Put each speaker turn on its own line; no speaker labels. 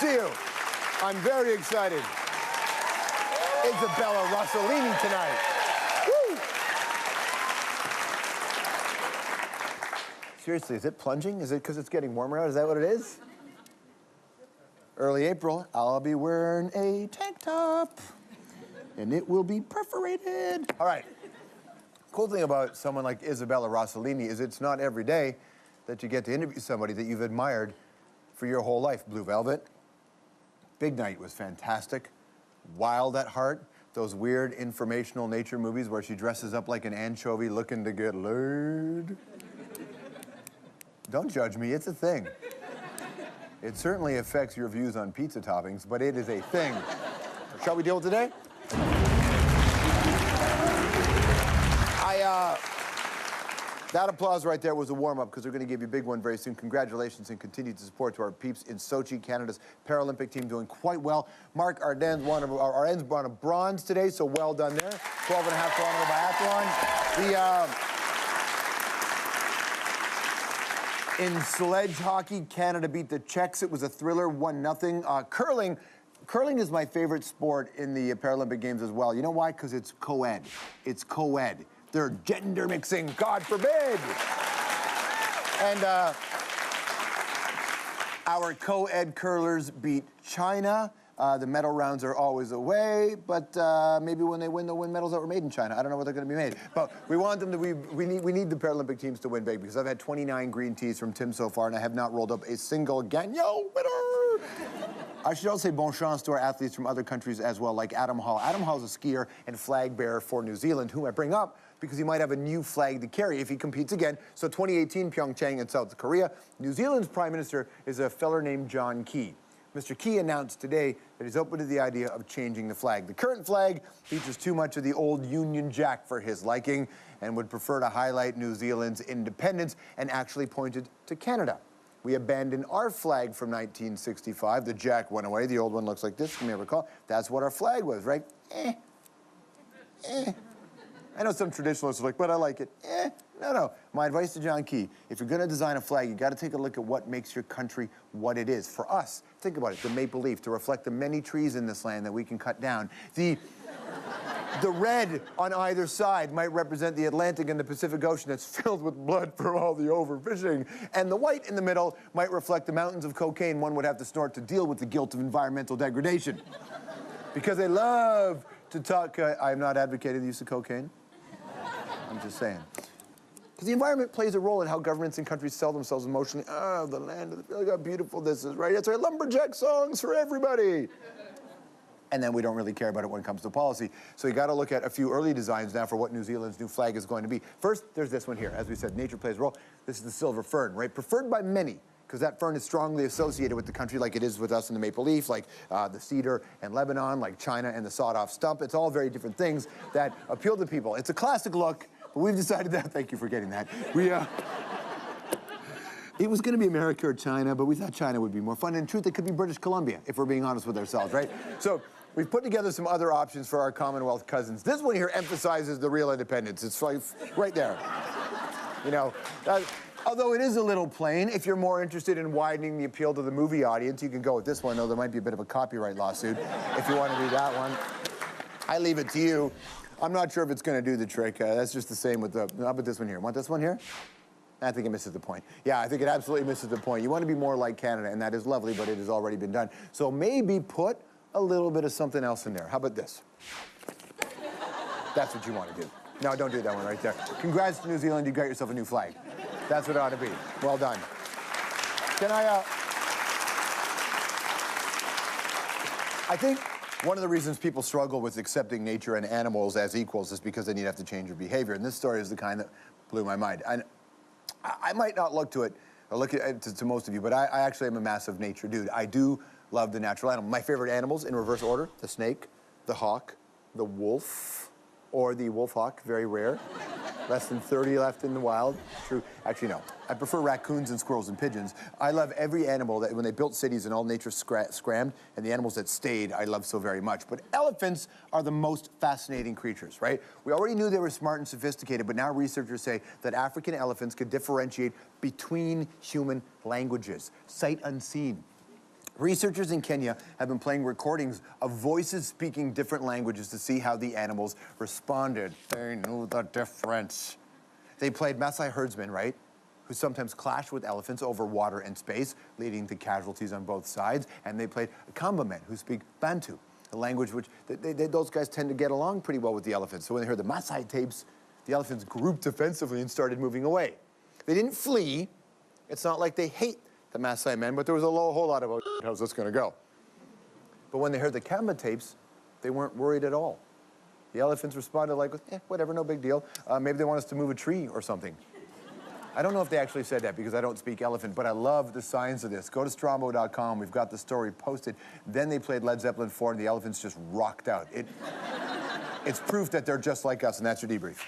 see you. I'm very excited. Isabella Rossellini tonight. Woo! Seriously, is it plunging? Is it because it's getting warmer out? Is that what it is? Early April, I'll be wearing a tank top, and it will be perforated. All right. Cool thing about someone like Isabella Rossellini is it's not every day that you get to interview somebody that you've admired for your whole life. Blue Velvet, Big Night was fantastic. Wild at Heart, those weird informational nature movies where she dresses up like an anchovy looking to get laid. Don't judge me, it's a thing. It certainly affects your views on pizza toppings, but it is a thing. Shall we deal with today? That applause right there was a warm-up because we're going to give you a big one very soon. Congratulations and continued support to our peeps in Sochi, Canada's Paralympic team doing quite well. Mark Ardennes won a bronze today, so well done there. 12.5 kilometer biathlon. In sledge hockey, Canada beat the Czechs. It was a thriller, 1-0. Curling is my favorite sport in the Paralympic Games as well. You know why? Because it's co-ed. It's co-ed. They're gender mixing, God forbid. And our co-ed curlers beat China. The medal rounds are always away, but maybe when they win, they'll win medals that were made in China. I don't know where they're going to be made. But we want them to, we need the Paralympic teams to win big because I've had 29 green teas from Tim so far, and I have not rolled up a single Gagnon winner. I should also say bon chance to our athletes from other countries as well, like Adam Hall. Adam Hall's a skier and flag bearer for New Zealand, whom I bring up because he might have a new flag to carry if he competes again. So 2018 Pyeongchang in South Korea. New Zealand's prime minister is a feller named John Key. Mr. Key announced today that he's open to the idea of changing the flag. The current flag features too much of the old Union Jack for his liking and would prefer to highlight New Zealand's independence and actually pointed to Canada. We abandoned our flag from 1965. The Jack went away. The old one looks like this, you may recall. That's what our flag was, right? I know some traditionalists are like, but I like it. No. My advice to John Key, if you're gonna design a flag, you gotta take a look at what makes your country what it is. For us, think about it, the maple leaf, to reflect the many trees in this land that we can cut down. The red on either side might represent the Atlantic and the Pacific Ocean that's filled with blood from all the overfishing. And the white in the middle might reflect the mountains of cocaine one would have to snort to deal with the guilt of environmental degradation. Because they love to talk, I'm not advocating the use of cocaine. I'm just saying. Because the environment plays a role in how governments and countries sell themselves emotionally. Oh, the land of the, look how beautiful this is, right? That's right, lumberjack songs for everybody. And then we don't really care about it when it comes to policy. So you got to look at a few early designs now for what New Zealand's new flag is going to be. First, there's this one here. As we said, nature plays a role. This is the silver fern, right? Preferred by many, because that fern is strongly associated with the country like it is with us in the maple leaf, like the cedar and Lebanon, like China and the sawed-off stump. It's all very different things that appeal to people. It's a classic look, but we've decided that, thank you for getting that. It was going to be America or China, but we thought China would be more fun. In truth, it could be British Columbia, if we're being honest with ourselves, right? So we've put together some other options for our Commonwealth cousins. This one here emphasizes the real independence. It's like right there. You know, although it is a little plain, if you're more interested in widening the appeal to the movie audience, you can go with this one, though there might be a bit of a copyright lawsuit if you want to do that one. I leave it to you. I'm not sure if it's going to do the trick. That's just the same with the, how about this one here? Want this one here? I think it misses the point. Yeah, I think it absolutely misses the point. You want to be more like Canada, and that is lovely, but it has already been done. So maybe put a little bit of something else in there. How about this? That's what you want to do. No, don't do that one right there. Congrats to New Zealand, you got yourself a new flag. That's what it ought to be. Well done. Can I think one of the reasons people struggle with accepting nature and animals as equals is because then you'd have to change your behavior. And this story is the kind that blew my mind. I might not look to it, or look at it to most of you, but I actually am a massive nature dude. I do love the natural animal. My favorite animals in reverse order: the snake, the hawk, the wolf, or the wolf hawk, very rare. Less than 30 left in the wild. True. Actually, no. I prefer raccoons and squirrels and pigeons. I love every animal that, when they built cities and all nature scrammed, and the animals that stayed, I love so very much. But elephants are the most fascinating creatures, right? We already knew they were smart and sophisticated, but now researchers say that African elephants could differentiate between human languages, sight unseen. Researchers in Kenya have been playing recordings of voices speaking different languages to see how the animals responded. They knew the difference. They played Maasai herdsmen, right? Who sometimes clash with elephants over water and space, leading to casualties on both sides. And they played Kamba men who speak Bantu, a language which those guys tend to get along pretty well with the elephants. So when they heard the Maasai tapes, the elephants grouped defensively and started moving away. They didn't flee. It's not like they hate the Maasai men, but there was a whole lot of, oh, how's this gonna go? But when they heard the Kamba tapes, they weren't worried at all. The elephants responded like, whatever, no big deal. Maybe they want us to move a tree or something. I don't know if they actually said that because I don't speak elephant, but I love the science of this. Go to Strombo.com, we've got the story posted. Then they played Led Zeppelin 4 and the elephants just rocked out. It's proof that they're just like us, and that's your debrief.